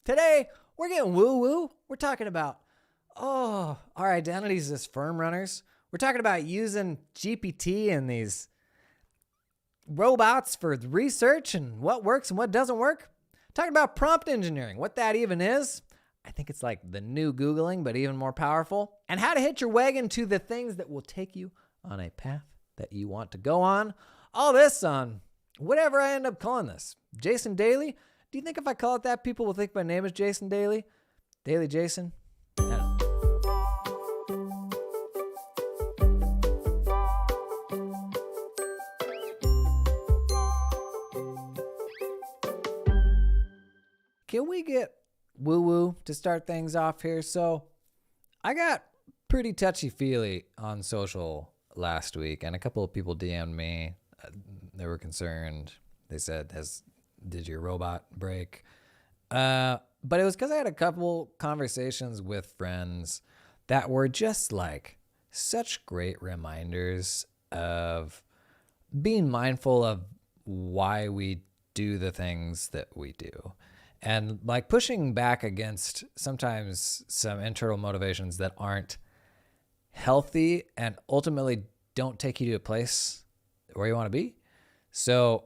Today, we're getting woo-woo. We're talking about, our identities as firm runners. We're talking about using GPT and these robots for research and what works and what doesn't work. Talking about prompt engineering, what that even is. I think it's like the new Googling, but even more powerful. And how to hitch your wagon to the things that will take you on a path that you want to go on. All this on whatever I end up calling this. Jason Daly. Do you think if I call it that, people will think my name is Jason Daly? Daily Jason? I don't know. Can we get woo-woo to start things off here? So I got pretty touchy-feely on social last week, and a couple of people DM'd me. They were concerned. They said, did your robot break? But it was because I had a couple conversations with friends that were just like such great reminders of being mindful of why we do the things that we do. And like pushing back against sometimes some internal motivations that aren't healthy and ultimately don't take you to a place where you want to be. So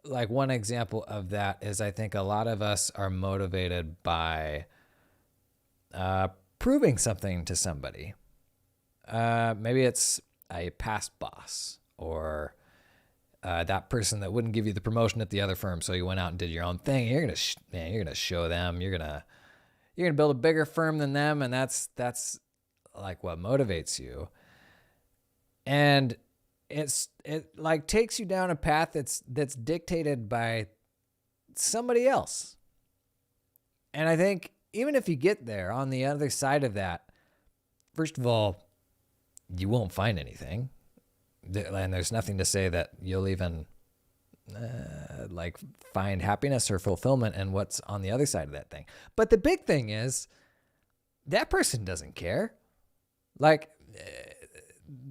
like one example of that is I think a lot of us are motivated by proving something to somebody. Maybe it's a past boss or that person that wouldn't give you the promotion at the other firm, so you went out and did your own thing. You're gonna show them. You're gonna build a bigger firm than them, and that's like what motivates you. And it like takes you down a path that's dictated by somebody else. And I think even if you get there on the other side of that, first of all, you won't find anything. And there's nothing to say that you'll even like find happiness or fulfillment in what's on the other side of that thing. But the big thing is that person doesn't care. Like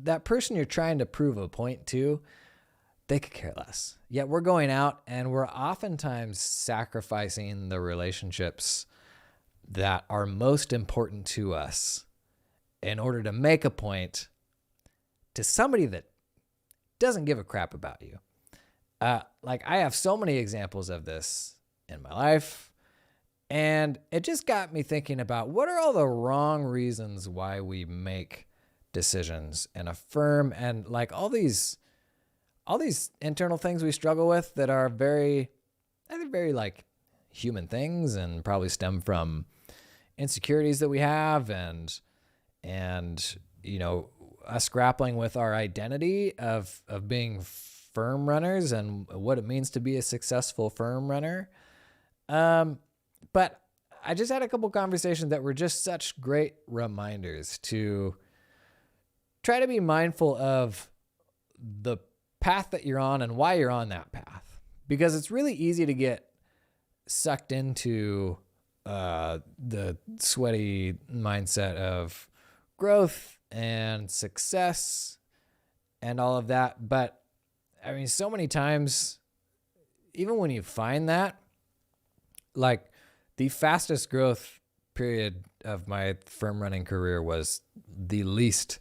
that person you're trying to prove a point to, they could care less. Yet we're going out and we're oftentimes sacrificing the relationships that are most important to us in order to make a point to somebody that doesn't give a crap about you. Like I have so many examples of this in my life, and it just got me thinking about what are all the wrong reasons why we make decisions in a firm, and like all these internal things we struggle with that are very like human things and probably stem from insecurities that we have and you know, us grappling with our identity of being firm runners and what it means to be a successful firm runner. But I just had a couple conversations that were just such great reminders to try to be mindful of the path that you're on and why you're on that path. Because it's really easy to get sucked into the sweaty mindset of growth and success and all of that. But I mean, so many times, even when you find that, like the fastest growth period of my firm running career was the least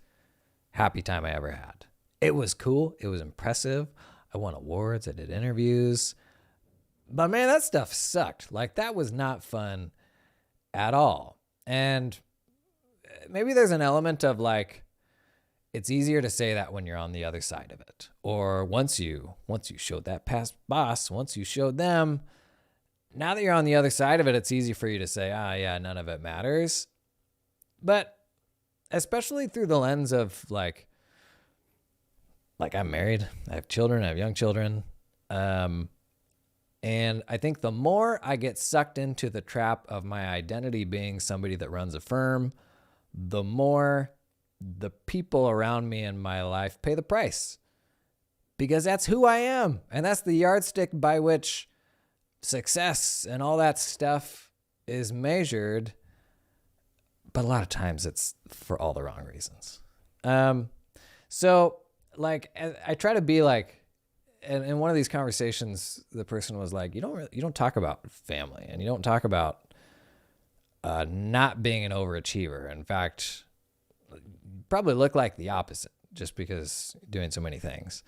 happy time I ever had. It was cool. It was impressive. I won awards. I did interviews. But man, that stuff sucked. Like that was not fun at all. And maybe there's an element of like, it's easier to say that when you're on the other side of it. Or once you showed that past boss, once you showed them, now that you're on the other side of it, it's easy for you to say, yeah, none of it matters. But especially through the lens of like I'm married, I have children, I have young children. And I think the more I get sucked into the trap of my identity being somebody that runs a firm, the more the people around me in my life pay the price. Because that's who I am. And that's the yardstick by which success and all that stuff is measured. But a lot of times it's for all the wrong reasons. So like, I try to be like, and in one of these conversations, the person was like, you don't talk about family and you don't talk about not being an overachiever. In fact, probably look like the opposite just because you're doing so many things.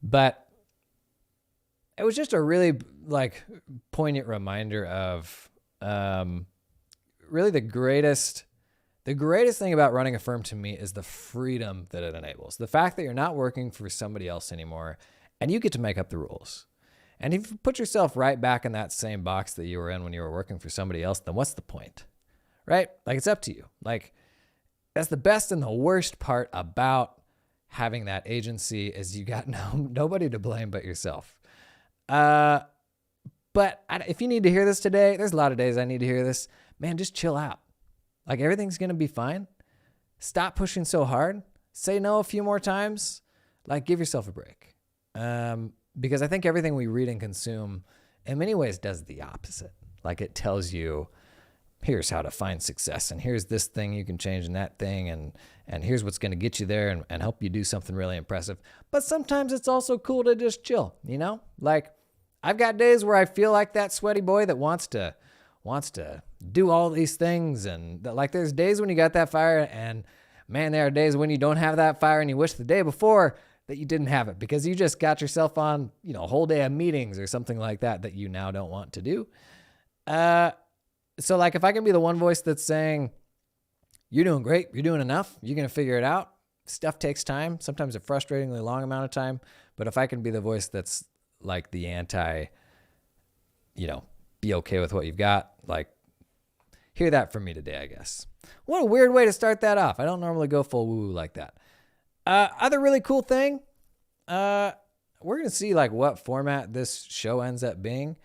But it was just a really like poignant reminder of really the greatest thing about running a firm to me is the freedom that it enables. The fact that you're not working for somebody else anymore and you get to make up the rules. And if you put yourself right back in that same box that you were in when you were working for somebody else, then what's the point? Right? Like, it's up to you. Like, that's the best and the worst part about having that agency is you got nobody to blame but yourself. But if you need to hear this today, there's a lot of days I need to hear this. Man, just chill out. Like, everything's going to be fine. Stop pushing so hard. Say no a few more times. Like, give yourself a break. Because I think everything we read and consume in many ways does the opposite. Like, it tells you, here's how to find success, and here's this thing you can change and that thing, and here's what's going to get you there and help you do something really impressive. But sometimes it's also cool to just chill, you know? Like, I've got days where I feel like that sweaty boy that wants to do all these things, and like, there's days when you got that fire, and man, there are days when you don't have that fire and you wish the day before that you didn't have it because you just got yourself on, you know, a whole day of meetings or something like that you now don't want to do. So like, if I can be the one voice that's saying, you're doing great, you're doing enough, you're going to figure it out. Stuff takes time, sometimes a frustratingly long amount of time. But if I can be the voice that's like the anti, you know, be okay with what you've got, like, hear that from me today, I guess. What a weird way to start that off. I don't normally go full woo-woo like that. Other really cool thing, we're going to see like what format this show ends up being.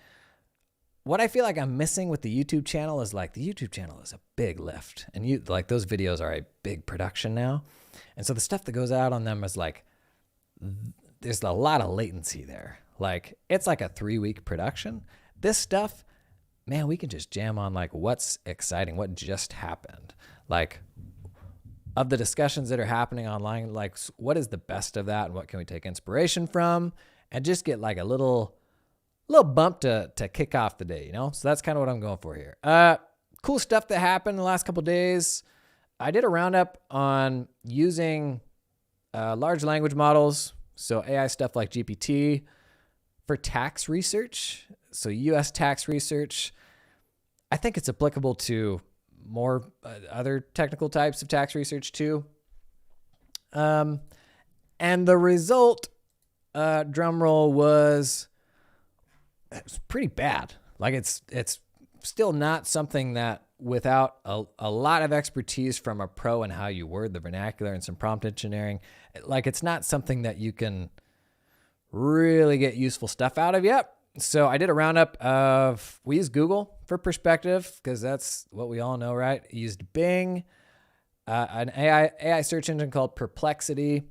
What I feel like I'm missing with the YouTube channel is like the YouTube channel is a big lift, and like those videos are a big production now. And so the stuff that goes out on them is like, there's a lot of latency there. Like, it's like a 3-week production. This stuff, man, we can just jam on like what's exciting, what just happened. Like, of the discussions that are happening online, like, what is the best of that and what can we take inspiration from, and just get like a little bump to kick off the day, you know? So that's kind of what I'm going for here. Cool stuff that happened in the last couple of days. I did a roundup on using large language models, so AI stuff like GPT, for tax research. So US tax research. I think it's applicable to more other technical types of tax research too. And the result, drum roll, was pretty bad. Like, it's still not something that, without a lot of expertise from a pro in how you word the vernacular and some prompt engineering, like, it's not something that you can really get useful stuff out of yet. So I did a roundup of, we used Google for perspective because that's what we all know, right? I used Bing, an AI search engine called Perplexity,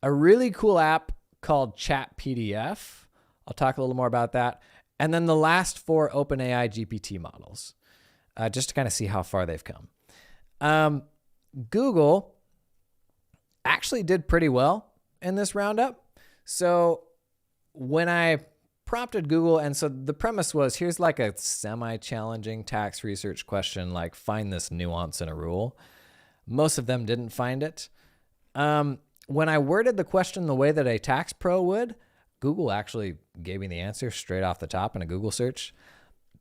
a really cool app called Chat PDF. I'll talk a little more about that. And then the last 4 OpenAI GPT models, just to kind of see how far they've come. Google actually did pretty well in this roundup. So when I prompted Google, and so the premise was, here's like a semi-challenging tax research question, like, find this nuance in a rule. Most of them didn't find it. When I worded the question the way that a tax pro would, Google actually gave me the answer straight off the top in a Google search.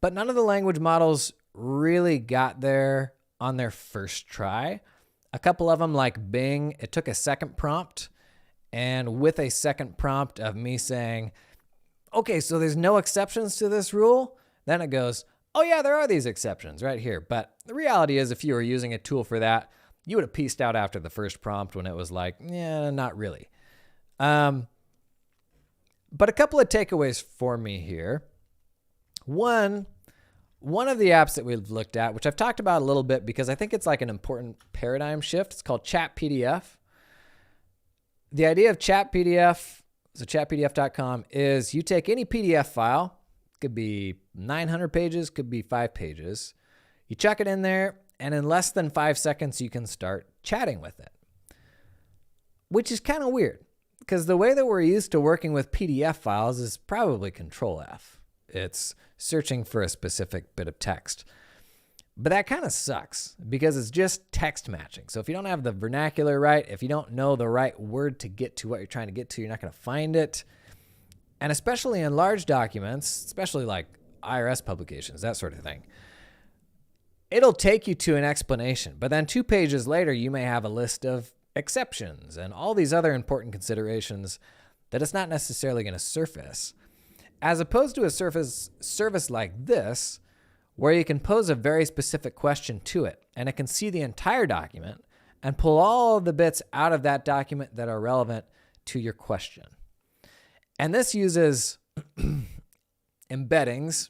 But none of the language models really got there on their first try. A couple of them, like Bing, it took a second prompt. And with a second prompt of me saying, okay, so there's no exceptions to this rule, then it goes, oh yeah, there are these exceptions right here. But the reality is, if you were using a tool for that, you would have pieced out after the first prompt when it was like, yeah, not really. But a couple of takeaways for me here. One of the apps that we've looked at, which I've talked about a little bit because I think it's like an important paradigm shift, it's called Chat PDF. The idea of Chat PDF, so chatpdf.com, is you take any PDF file, could be 900 pages, could be 5 pages, you chuck it in there, and in less than 5 seconds, you can start chatting with it. Which is kind of weird, because the way that we're used to working with PDF files is probably Control F. It's searching for a specific bit of text. But that kind of sucks because it's just text matching. So if you don't have the vernacular right, if you don't know the right word to get to what you're trying to get to, you're not going to find it. And especially in large documents, especially like IRS publications, that sort of thing, it'll take you to an explanation. But then 2 pages later, you may have a list of exceptions and all these other important considerations that it's not necessarily going to surface. As opposed to a service like this, where you can pose a very specific question to it, and it can see the entire document and pull all the bits out of that document that are relevant to your question. And this uses embeddings,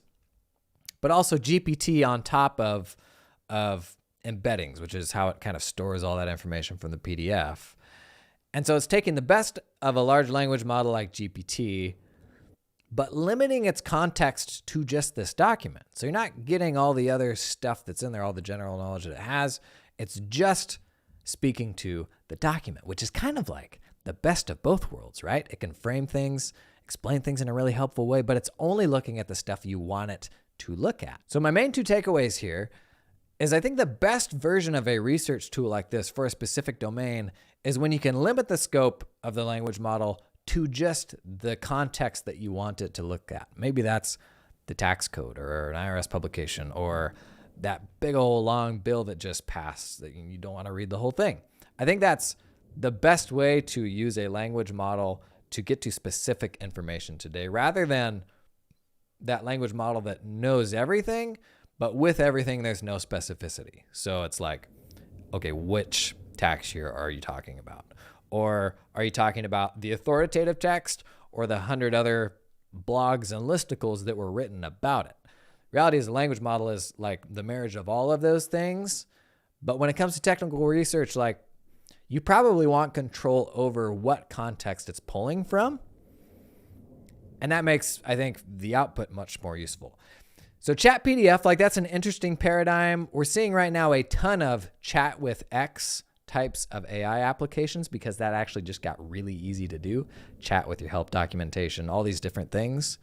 but also GPT on top of embeddings, which is how it kind of stores all that information from the PDF. And so it's taking the best of a large language model like GPT, but limiting its context to just this document. So you're not getting all the other stuff that's in there, all the general knowledge that it has. It's just speaking to the document, which is kind of like the best of both worlds, right? It can frame things, explain things in a really helpful way, but it's only looking at the stuff you want it to look at. So my main 2 takeaways here is I think the best version of a research tool like this for a specific domain is when you can limit the scope of the language model to just the context that you want it to look at. Maybe that's the tax code or an IRS publication or that big old long bill that just passed that you don't want to read the whole thing. I think that's the best way to use a language model to get to specific information today, rather than that language model that knows everything, but with everything, there's no specificity. So it's like, okay, which tax year are you talking about? Or are you talking about the authoritative text or the 100 other blogs and listicles that were written about it? Reality is the language model is like the marriage of all of those things. But when it comes to technical research, like you probably want control over what context it's pulling from. And that makes, I think, the output much more useful. So chat PDF, like that's an interesting paradigm. We're seeing right now a ton of chat with X types of AI applications because that actually just got really easy to do. Chat with your help documentation, all these different things.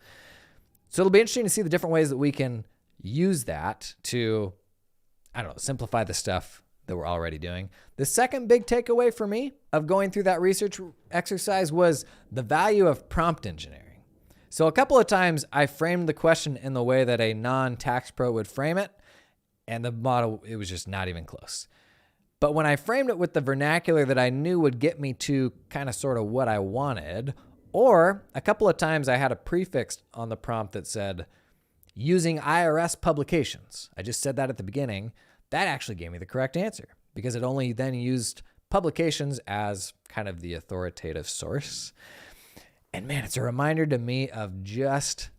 So it'll be interesting to see the different ways that we can use that to, I don't know, simplify the stuff that we're already doing. The second big takeaway for me of going through that research exercise was the value of prompt engineering. So a couple of times I framed the question in the way that a non-tax pro would frame it, and the model, it was just not even close. But when I framed it with the vernacular that I knew would get me to kind of sort of what I wanted, or a couple of times I had a prefix on the prompt that said, using IRS publications. I just said that at the beginning. That actually gave me the correct answer because it only then used publications as kind of the authoritative source. And man, it's a reminder to me of just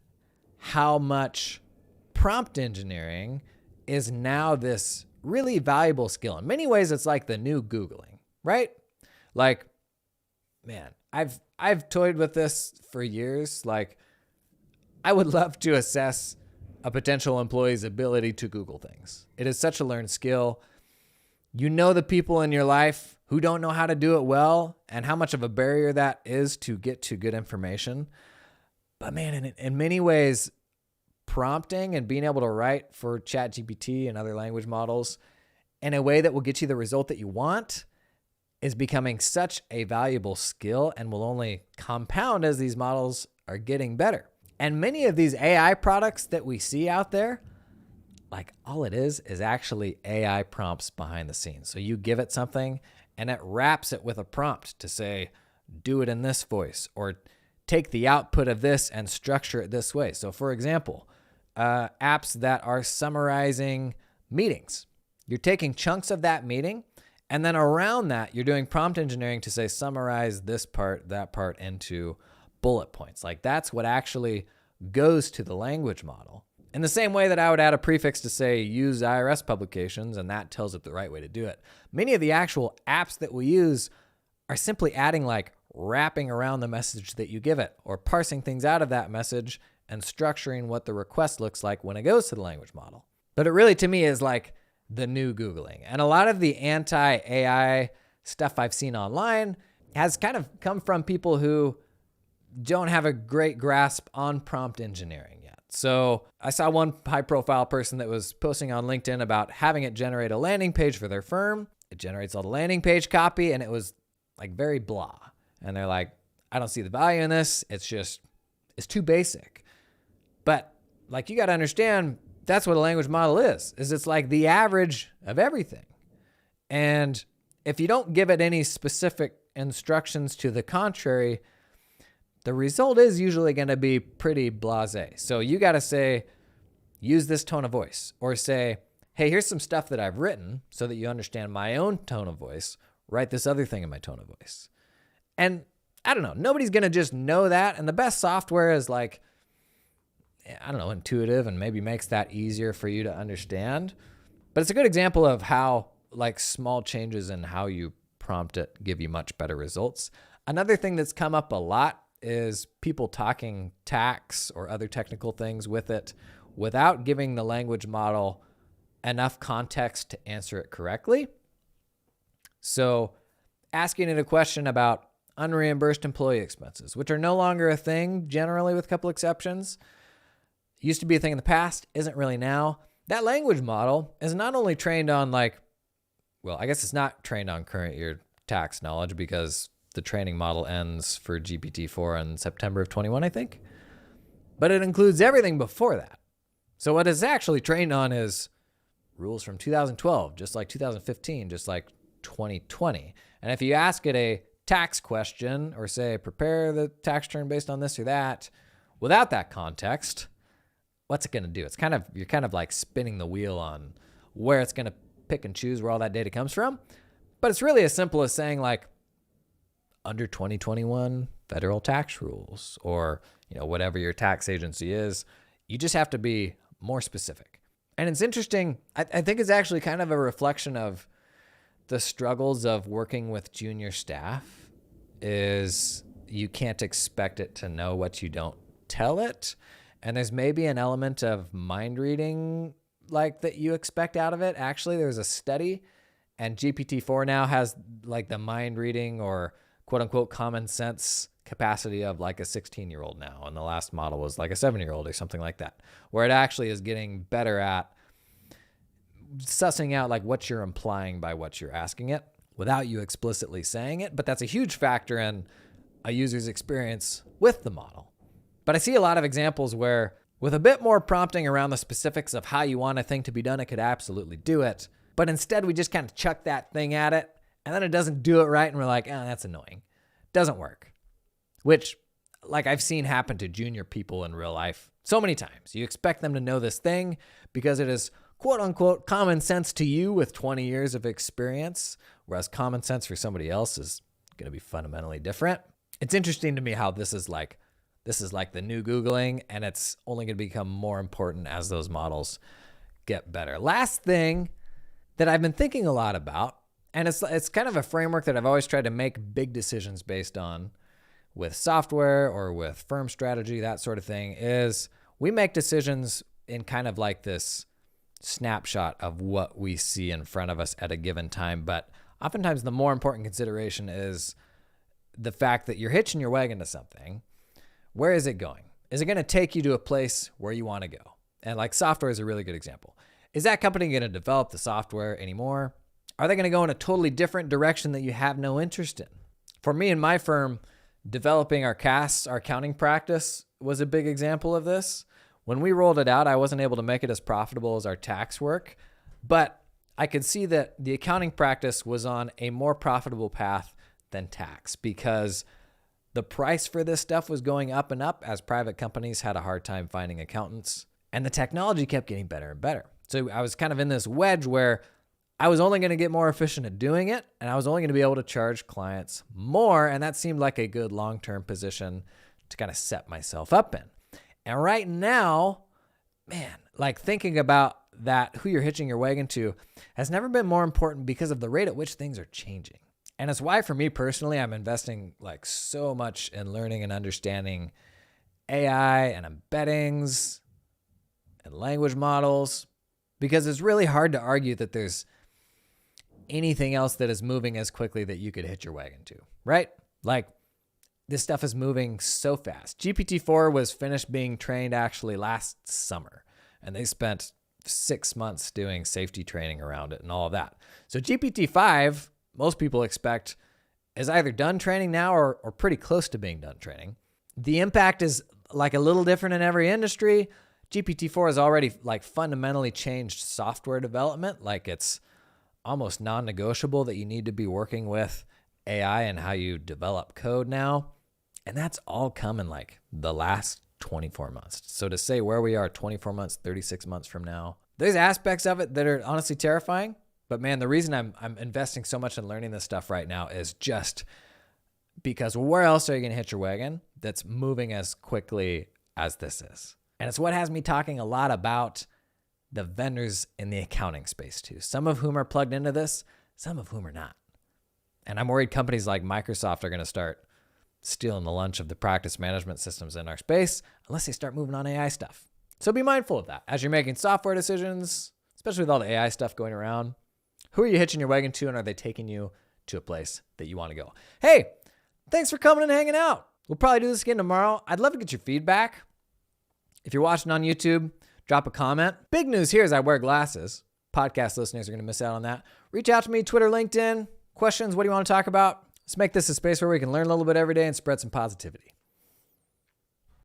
how much prompt engineering is now this really valuable skill. In many ways, it's like the new Googling, right? Like, man, I've toyed with this for years. Like, I would love to assess a potential employee's ability to Google things. It is such a learned skill. You know the people in your life who don't know how to do it well and how much of a barrier that is to get to good information. But man, in many ways, prompting and being able to write for ChatGPT and other language models in a way that will get you the result that you want is becoming such a valuable skill and will only compound as these models are getting better. And many of these AI products that we see out there, like all it is actually AI prompts behind the scenes. So you give it something and it wraps it with a prompt to say, do it in this voice or take the output of this and structure it this way. So for example, apps that are summarizing meetings. You're taking chunks of that meeting and then around that, you're doing prompt engineering to say, summarize this part, that part into bullet points. Like that's what actually goes to the language model. In the same way that I would add a prefix to say, use IRS publications, and that tells it the right way to do it. Many of the actual apps that we use are simply adding like wrapping around the message that you give it or parsing things out of that message and structuring what the request looks like when it goes to the language model. But it really, to me, is like the new Googling. And a lot of the anti-AI stuff I've seen online has kind of come from people who don't have a great grasp on prompt engineering yet. So I saw one high profile person that was posting on LinkedIn about having it generate a landing page for their firm. It generates all the landing page copy, and it was like very blah. And they're like, I don't see the value in this. It's too basic. But like, you got to understand, that's what a language model is it's like the average of everything. And if you don't give it any specific instructions to the contrary, the result is usually going to be pretty blasé. So you got to say, use this tone of voice, or say, hey, here's some stuff that I've written so that you understand my own tone of voice. Write this other thing in my tone of voice. And I don't know, nobody's going to just know that. And the best software is like, I don't know, intuitive and maybe makes that easier for you to understand. But it's a good example of how like small changes in how you prompt it give you much better results. Another thing that's come up a lot is people talking tax or other technical things with it without giving the language model enough context to answer it correctly. So asking it a question about unreimbursed employee expenses, which are no longer a thing generally with a couple exceptions. Used to be a thing in the past, isn't really now. That language model is not only trained on I guess it's not trained on current year tax knowledge because the training model ends for GPT-4 in September of 21, I think. But it includes everything before that. So what it's actually trained on is rules from 2012, just like 2015, just like 2020. And if you ask it a tax question or say, prepare the tax return based on this or that, without that context, what's it going to do? You're kind of like spinning the wheel on where it's going to pick and choose where all that data comes from. But it's really as simple as saying like, under 2021 federal tax rules, or whatever your tax agency is, you just have to be more specific. And it's interesting. I think it's actually kind of a reflection of the struggles of working with junior staff. Is you can't expect it to know what you don't tell it, and there's maybe an element of mind reading like that you expect out of it. Actually, there's a study, and GPT-4 now has like the mind reading or quote unquote common sense capacity of like a 16-year-old now. And the last model was like a 7-year-old or something like that, where it actually is getting better at sussing out like what you're implying by what you're asking it without you explicitly saying it. But that's a huge factor in a user's experience with the model. But I see a lot of examples where with a bit more prompting around the specifics of how you want a thing to be done, it could absolutely do it. But instead we just kind of chuck that thing at it, and then it doesn't do it right, and we're like, oh, that's annoying. Doesn't work. Which, like I've seen happen to junior people in real life so many times. You expect them to know this thing because it is quote unquote common sense to you with 20 years of experience, whereas common sense for somebody else is going to be fundamentally different. It's interesting to me how this is like the new Googling, and it's only going to become more important as those models get better. Last thing that I've been thinking a lot about, and it's kind of a framework that I've always tried to make big decisions based on with software or with firm strategy, that sort of thing, is we make decisions in kind of like this snapshot of what we see in front of us at a given time. But oftentimes the more important consideration is the fact that you're hitching your wagon to something. Where is it going? Is it going to take you to a place where you want to go? And like software is a really good example. Is that company going to develop the software anymore? Are they going to go in a totally different direction that you have no interest in? For me and my firm, developing our CAS, our accounting practice, was a big example of this. When we rolled it out, I wasn't able to make it as profitable as our tax work, but I could see that the accounting practice was on a more profitable path than tax because the price for this stuff was going up and up as private companies had a hard time finding accountants, and the technology kept getting better and better. So I was kind of in this wedge where I was only going to get more efficient at doing it, and I was only going to be able to charge clients more, and that seemed like a good long-term position to kind of set myself up in. And right now, man, like thinking about that, who you're hitching your wagon to, has never been more important because of the rate at which things are changing. And it's why for me personally, I'm investing like so much in learning and understanding AI and embeddings and language models, because it's really hard to argue that there's anything else that is moving as quickly that you could hitch your wagon to, right? Like this stuff is moving so fast. GPT-4 was finished being trained actually last summer, and they spent 6 months doing safety training around it and all of that. So GPT-5, most people expect, is either done training now or pretty close to being done training. The impact is like a little different in every industry. GPT-4 has already like fundamentally changed software development. Like it's almost non-negotiable that you need to be working with AI and how you develop code now. And that's all come in like the last 24 months. So to say where we are 24 months, 36 months from now, there's aspects of it that are honestly terrifying. But man, the reason I'm investing so much in learning this stuff right now is just because where else are you going to hitch your wagon that's moving as quickly as this is? And it's what has me talking a lot about the vendors in the accounting space too. Some of whom are plugged into this, some of whom are not. And I'm worried companies like Microsoft are going to start stealing the lunch of the practice management systems in our space unless they start moving on AI stuff. So be mindful of that as you're making software decisions, especially with all the AI stuff going around. Who are you hitching your wagon to, and are they taking you to a place that you want to go? Hey, thanks for coming and hanging out. We'll probably do this again tomorrow. I'd love to get your feedback. If you're watching on YouTube, drop a comment. Big news here is I wear glasses. Podcast listeners are going to miss out on that. Reach out to me, Twitter, LinkedIn. Questions, what do you want to talk about? Let's make this a space where we can learn a little bit every day and spread some positivity.